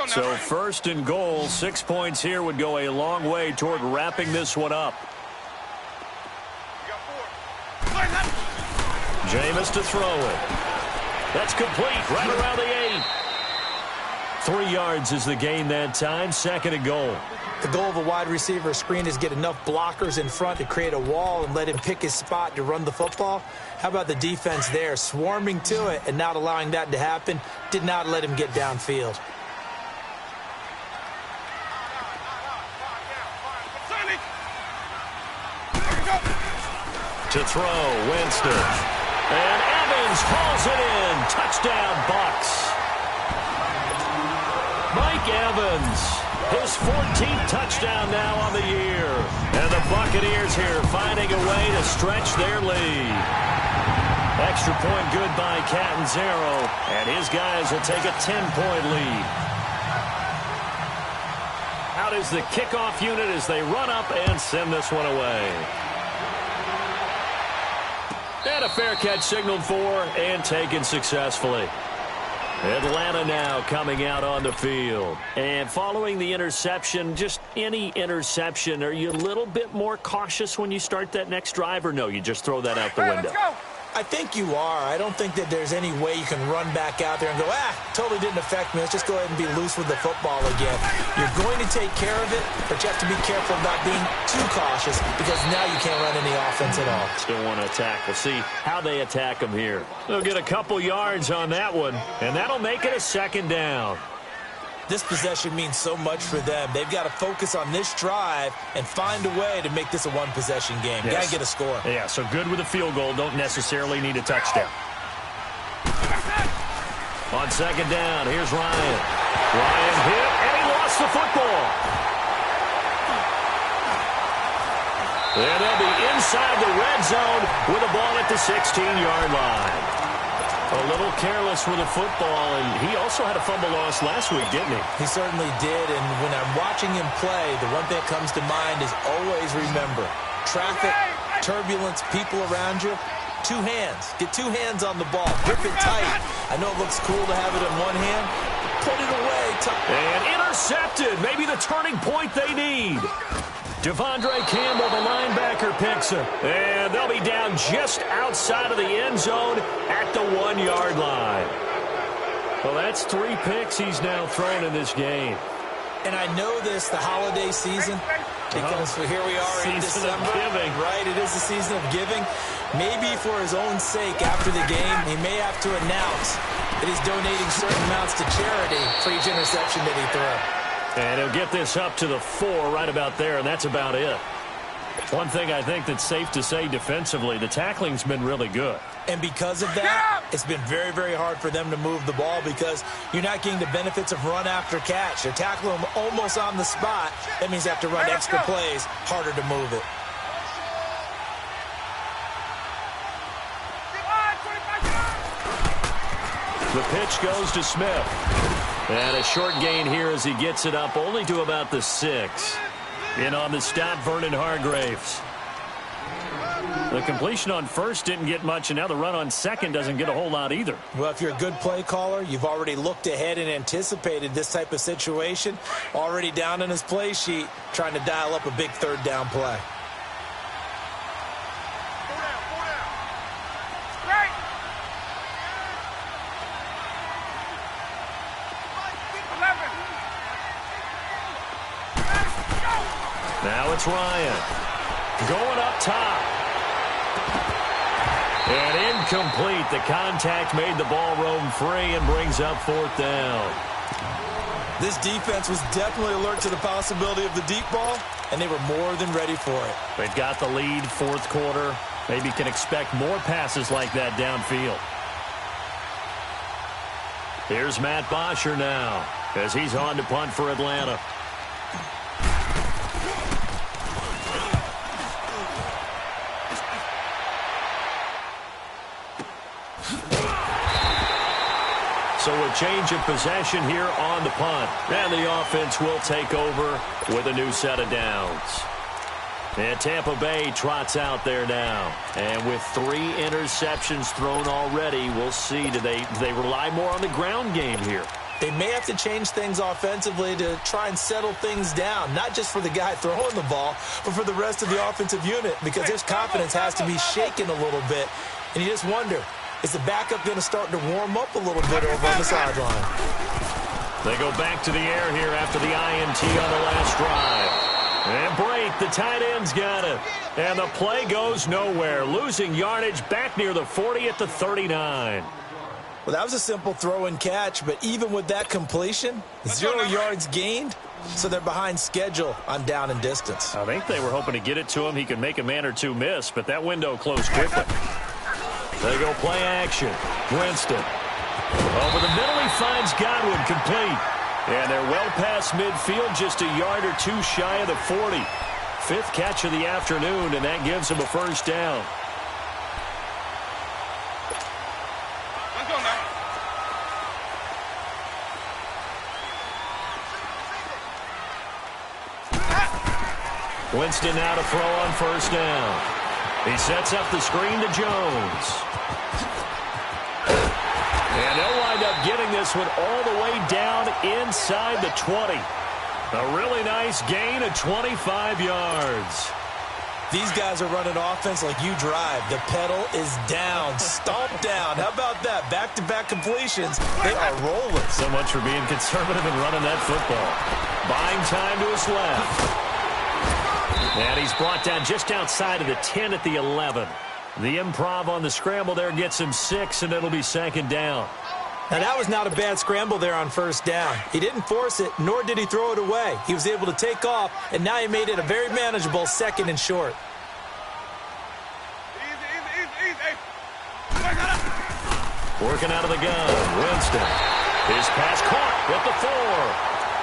So 1st and goal, 6 points here would go a long way toward wrapping this one up. Jameis to throw it. That's complete right around the 8. 3 yards is the gain that time, 2nd and goal. The goal of a wide receiver screen is get enough blockers in front to create a wall and let him pick his spot to run the football. How about the defense there, swarming to it and not allowing that to happen? Did not let him get downfield. To throw, Winston. And Evans hauls it in. Touchdown, Bucs. Mike Evans, his 14th touchdown now on the year. And the Buccaneers here finding a way to stretch their lead. Extra point good by Catanzaro. And his guys will take a 10-point lead. Out is the kickoff unit as they run up and send this one away. And a fair catch signaled for and taken successfully. Atlanta now coming out on the field. And following the interception, just any interception, are you a little bit more cautious when you start that next drive, or no, you just throw that out the window? I think you are. I don't think that there's any way you can run back out there and go, totally didn't affect me. Let's just go ahead and be loose with the football again. You're going to take care of it, but you have to be careful about being too cautious because now you can't run any offense at all. Still want to attack. We'll see how they attack them here. They'll get a couple yards on that one, and that'll make it a 2nd down. This possession means so much for them. They've got to focus on this drive and find a way to make this a one-possession game. Yes. Got to get a score. Yeah, so good with a field goal. Don't necessarily need a touchdown. On 2nd down, here's Ryan. Ryan hit, and he lost the football. And they'll be inside the red zone with a ball at the 16-yard line. A little careless with the football, and he also had a fumble loss last week, didn't he? He certainly did, and when I'm watching him play, the one thing that comes to mind is always remember, traffic, turbulence, people around you, 2 hands. Get 2 hands on the ball. Grip it tight. I know it looks cool to have it in one hand. Put it away. And intercepted. Maybe the turning point they need. Devondre Campbell, the linebacker, picks him. And they'll be down just outside of the end zone at the 1-yard line. Well, that's 3 picks he's now thrown in this game. And I know this, the holiday season, because here we are in December. Season of giving. Right, it is the season of giving. Maybe for his own sake after the game, he may have to announce that he's donating certain amounts to charity for each interception that he threw. And he'll get this up to the 4 right about there, and that's about it. One thing I think that's safe to say defensively, the tackling's been really good. And because of that, it's been very, very hard for them to move the ball because you're not getting the benefits of run after catch. They're tackling them almost on the spot. That means they have to run extra plays, harder to move it. The pitch goes to Smith. And a short gain here as he gets it up only to about the 6. In on the stop, Vernon Hargraves. The completion on first didn't get much, and now the run on second doesn't get a whole lot either. Well, if you're a good play caller, you've already looked ahead and anticipated this type of situation. Already down in his play sheet, trying to dial up a big third down play. Now it's Ryan. Going up top. And incomplete. The contact made the ball roam free and brings up 4th down. This defense was definitely alert to the possibility of the deep ball, and they were more than ready for it. They've got the lead, 4th quarter. Maybe can expect more passes like that downfield. Here's Matt Bosher now as he's on to punt for Atlanta. So a change of possession here on the punt. And the offense will take over with a new set of downs. And Tampa Bay trots out there now. And with 3 interceptions thrown already, we'll see. Do they rely more on the ground game here? They may have to change things offensively to try and settle things down, not just for the guy throwing the ball, but for the rest of the offensive unit, because his confidence has to be shaken a little bit. And you just wonder, is the backup going to start to warm up a little bit over on the sideline? They go back to the air here after the INT on the last drive. And break, the tight end's got it. And the play goes nowhere, losing yardage back near the 40 at the 39. Well, that was a simple throw and catch, but even with that completion, 0 yards gained, so they're behind schedule on down and distance. I think they were hoping to get it to him. He could make a man or two miss, but that window closed quickly. They go play action. Winston. Over the middle, he finds Godwin complete. And they're well past midfield, just a yard or 2 shy of the 40. 5th catch of the afternoon, and that gives him a 1st down. Let's go now. Winston now to throw on 1st down. He sets up the screen to Jones. And they'll wind up getting this one all the way down inside the 20. A really nice gain of 25 yards. These guys are running offense like you drive. The pedal is down, stomp down. How about that? Back-to-back completions. They are rolling. So much for being conservative and running that football. Buying time to his left. And he's brought down just outside of the 10 at the 11. The improv on the scramble there gets him 6, and it'll be 2nd down. Now, that was not a bad scramble there on 1st down. He didn't force it, nor did he throw it away. He was able to take off, and now he made it a very manageable 2nd and short. Easy. Working out of the gun, Winston. His pass caught at the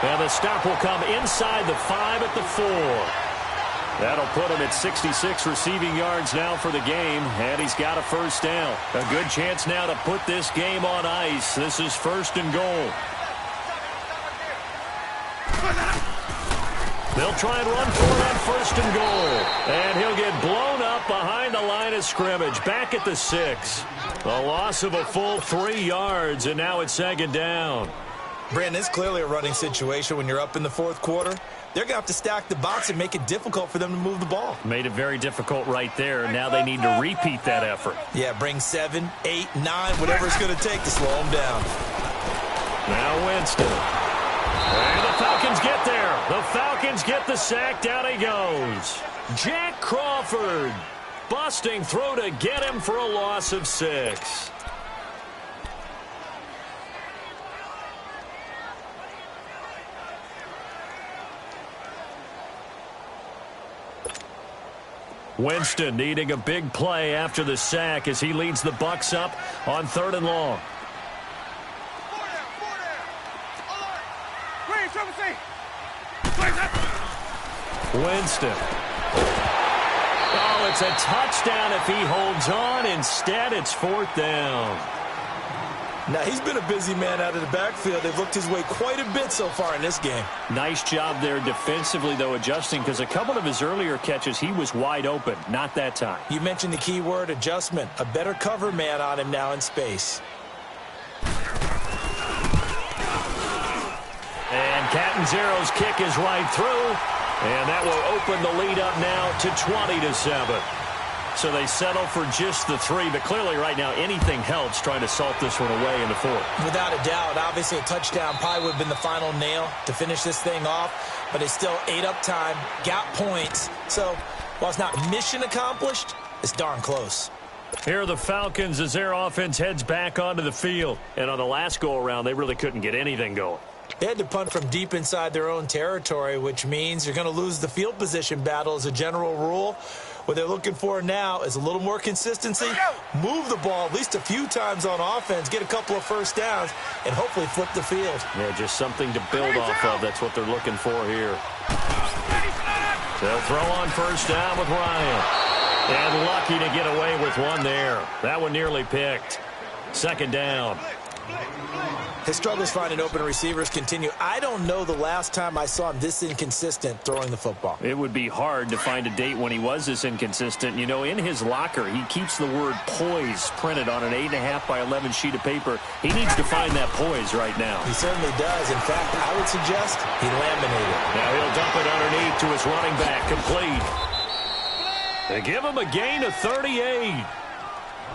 4. And the stop will come inside the 5 at the 4. That'll put him at 66 receiving yards now for the game, and he's got a 1st down. A good chance now to put this game on ice. This is 1st and goal. They'll try and run for it on 1st and goal. And he'll get blown up behind the line of scrimmage, back at the 6. A loss of a full 3 yards, and now it's 2nd down. Brandon, it's clearly a running situation when you're up in the 4th quarter. They're going to have to stack the box and make it difficult for them to move the ball. Made it very difficult right there. Now they need to repeat that effort. Yeah, bring 7, 8, 9, whatever it's going to take to slow them down. Now Winston. And the Falcons get there. The Falcons get the sack. Down he goes. Jack Crawford. Busting through to get him for a loss of 6. Winston needing a big play after the sack as he leads the Bucs up on 3rd and long. Winston. Oh, it's a touchdown if he holds on. Instead, it's 4th down. Now, he's been a busy man out of the backfield. They've looked his way quite a bit so far in this game. Nice job there defensively, though, adjusting, because a couple of his earlier catches, he was wide open. Not that time. You mentioned the key word, adjustment. A better cover man on him now in space. And Catanzero's kick is right through. And that will open the lead up now to 20-7. So they settle for just the 3, but clearly right now anything helps trying to salt this one away in the 4th. Without a doubt, obviously a touchdown probably would have been the final nail to finish this thing off, but they still ate up time, got points. So while it's not mission accomplished, it's darn close. Here are the Falcons as their offense heads back onto the field. And on the last go-around, they really couldn't get anything going. They had to punt from deep inside their own territory, which means you're going to lose the field position battle as a general rule. What they're looking for now is a little more consistency, move the ball at least a few times on offense, get a couple of first downs, and hopefully flip the field. Yeah, just something to build off of. That's what they're looking for here. They'll throw on 1st down with Ryan. And lucky to get away with one there. That one nearly picked. 2nd down. His struggles finding open receivers continue. I don't know the last time I saw him this inconsistent throwing the football. It would be hard to find a date when he was this inconsistent. You know, in his locker, he keeps the word poise printed on an 8.5 by 11 sheet of paper. He needs to find that poise right now. He certainly does. In fact, I would suggest he laminated. Now he'll dump it underneath to his running back, complete. They give him a gain of 38.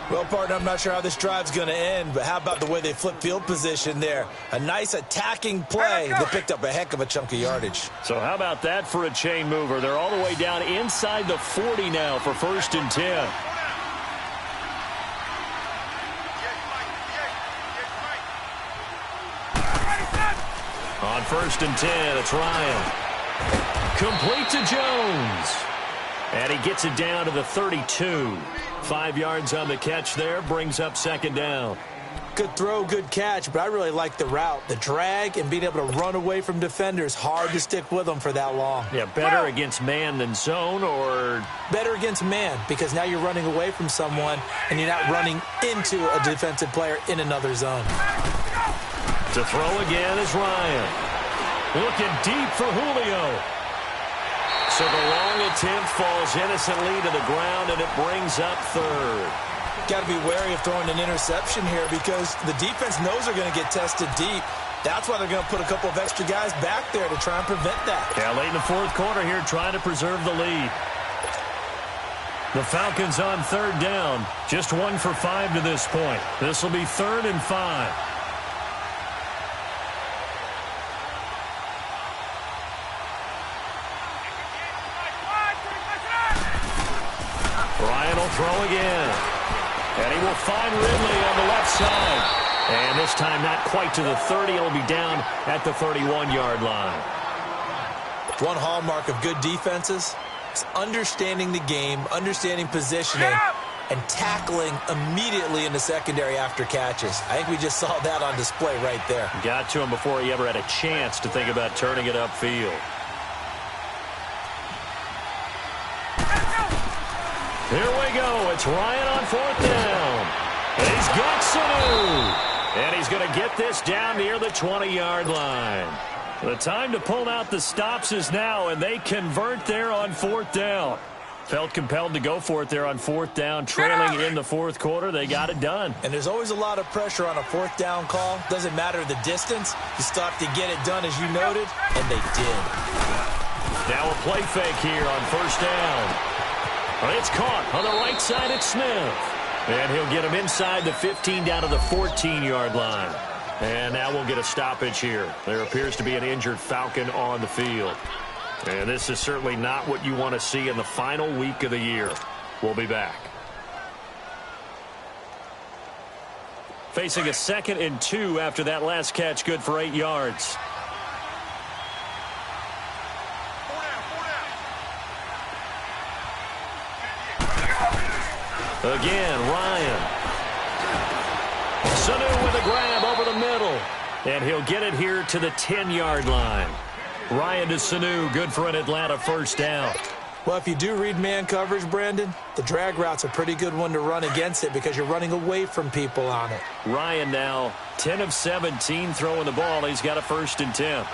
Well, partner, I'm not sure how this drive's going to end, but how about the way they flip field position there? A nice attacking play that picked up a heck of a chunk of yardage. So how about that for a chain mover? They're all the way down inside the 40 now for 1st and 10. On 1st and 10, it's Ryan. Complete to Jones. And he gets it down to the 32. 5 yards on the catch there, brings up 2nd down. Good throw, good catch, but I really like the route. The drag and being able to run away from defenders. Hard to stick with them for that long. Yeah, better against man than zone, or? Better against man, because now you're running away from someone and you're not running into a defensive player in another zone. To throw again is Ryan. Looking deep for Julio. So the long attempt falls innocently to the ground, and it brings up 3rd. Got to be wary of throwing an interception here because the defense knows they're going to get tested deep. That's why they're going to put a couple of extra guys back there to try and prevent that. Yeah, late in the 4th quarter here, trying to preserve the lead. The Falcons on 3rd down. Just 1 for 5 to this point. This will be 3rd and 5. Ryan will throw again. And he will find Ridley on the left side. And this time not quite to the 30. It'll be down at the 31-yard line. One hallmark of good defenses is understanding the game, understanding positioning, and tackling immediately in the secondary after catches. I think we just saw that on display right there. Got to him before he ever had a chance to think about turning it upfield. Here we go. It's Ryan on 4th down. And he's got Sanu. And he's going to get this down near the 20-yard line. The time to pull out the stops is now, and they convert there on 4th down. Felt compelled to go for it there on 4th down, trailing in the 4th quarter. They got it done. And there's always a lot of pressure on a 4th down call. Doesn't matter the distance. You still have to get it done, as you noted, and they did. Now a play fake here on 1st down. It's caught on the right side at Smith. And he'll get him inside the 15 down to the 14-yard line. And now we'll get a stoppage here. There appears to be an injured Falcon on the field. And this is certainly not what you want to see in the final week of the year. We'll be back. Facing a 2nd and 2 after that last catch, good for 8 yards. Again, Ryan. Sanu with a grab over the middle. And he'll get it here to the 10-yard line. Ryan to Sanu, good for an Atlanta first down. Well, if you do read man coverage, Brandon, the drag route's a pretty good one to run against it because you're running away from people on it. Ryan now 10 of 17 throwing the ball. He's got a 1st and 10.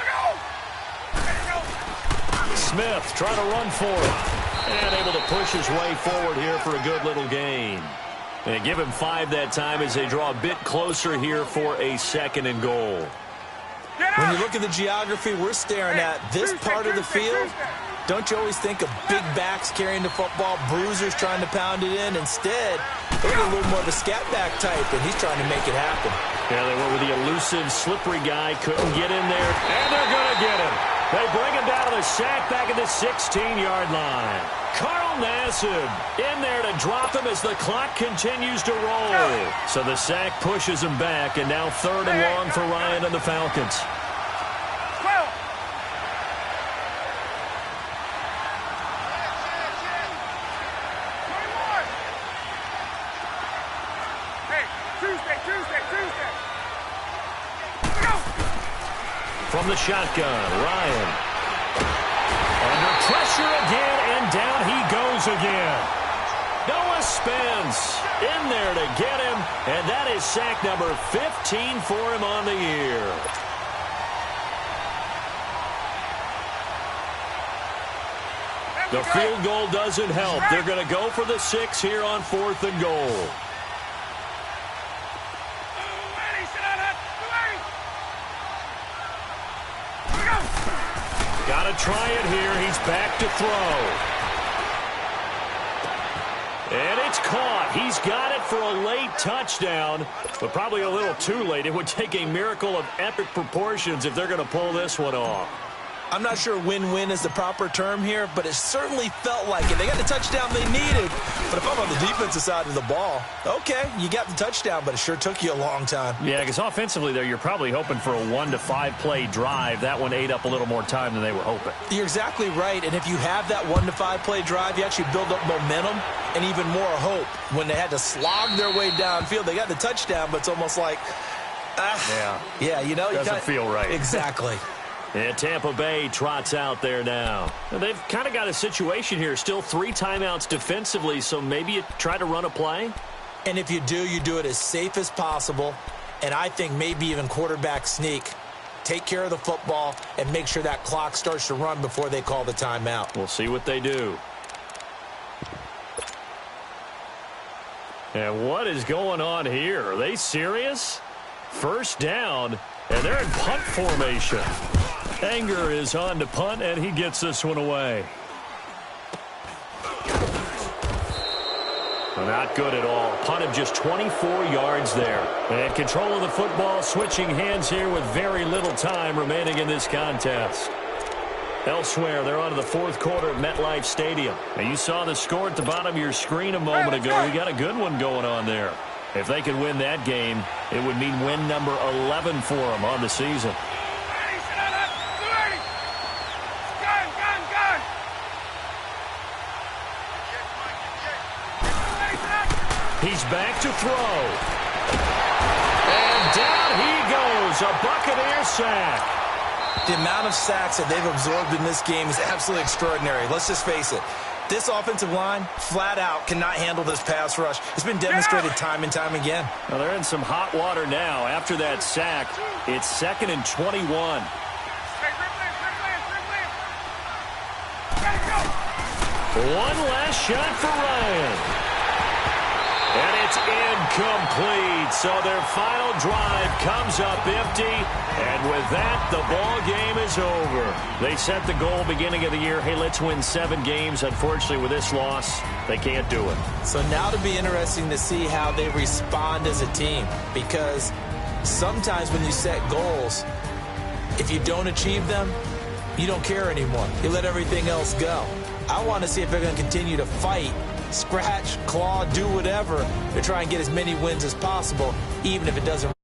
Smith trying to run for it. And able to push his way forward here for a good little gain. And give him 5 that time as they draw a bit closer here for a 2nd and goal. When you look at the geography we're staring at, this part of the field, don't you always think of big backs carrying the football, bruisers trying to pound it in? Instead, they're a little more of a scat back type, and he's trying to make it happen. Yeah, they went with the elusive, slippery guy. Couldn't get in there, and they're going to get him. They bring him down to the sack back at the 16-yard line. Carl Nassib in there to drop him as the clock continues to roll. So the sack pushes him back, and now 3rd and long for Ryan and the Falcons. From the shotgun, Ryan. Under pressure again, and down he goes again. Noah Spence in there to get him, and that is sack number 15 for him on the year. The field goal doesn't help. They're going to go for the 6 here on 4th and goal. Got to try it here. He's back to throw. And it's caught. He's got it for a late touchdown, but probably a little too late. It would take a miracle of epic proportions if they're going to pull this one off. I'm not sure win-win is the proper term here, but it certainly felt like it. They got the touchdown they needed, but if I'm on the defensive side of the ball, okay, you got the touchdown, but it sure took you a long time. Yeah, because offensively, there, you're probably hoping for a 1 to 5 play drive. That one ate up a little more time than they were hoping. You're exactly right, and if you have that 1 to 5 play drive, you actually build up momentum and even more hope. When they had to slog their way downfield, they got the touchdown, but it's almost like, yeah, you know, doesn't feel right. Exactly. And Tampa Bay trots out there now. They've kind of got a situation here. Still 3 timeouts defensively, so maybe you try to run a play. And if you do it as safe as possible. And I think maybe even quarterback sneak. Take care of the football and make sure that clock starts to run before they call the timeout. We'll see what they do. And what is going on here? Are they serious? 1st down, and they're in punt formation. Anger is on to punt, and he gets this one away. Well, not good at all. Punt of just 24 yards there. And control of the football, switching hands here with very little time remaining in this contest. Elsewhere, they're on to the 4th quarter at MetLife Stadium. Now, you saw the score at the bottom of your screen a moment ago. We got a good one going on there. If they could win that game, it would mean win number 11 for them on the season. He's back to throw. And down he goes, a Buccaneer sack. The amount of sacks that they've absorbed in this game is absolutely extraordinary. Let's just face it. This offensive line, flat out, cannot handle this pass rush. It's been demonstrated time and time again. Well, they're in some hot water now. After that sack, it's 2nd and 21. One last shot for Ryan. And it's incomplete. So their final drive comes up empty. And with that, the ball game is over. They set the goal beginning of the year. Hey, let's win 7 games. Unfortunately, with this loss, they can't do it. So now it'll be interesting to see how they respond as a team. Because sometimes when you set goals, if you don't achieve them, you don't care anymore. You let everything else go. I want to see if they're going to continue to fight, scratch, claw, do whatever to try and get as many wins as possible, even if it doesn't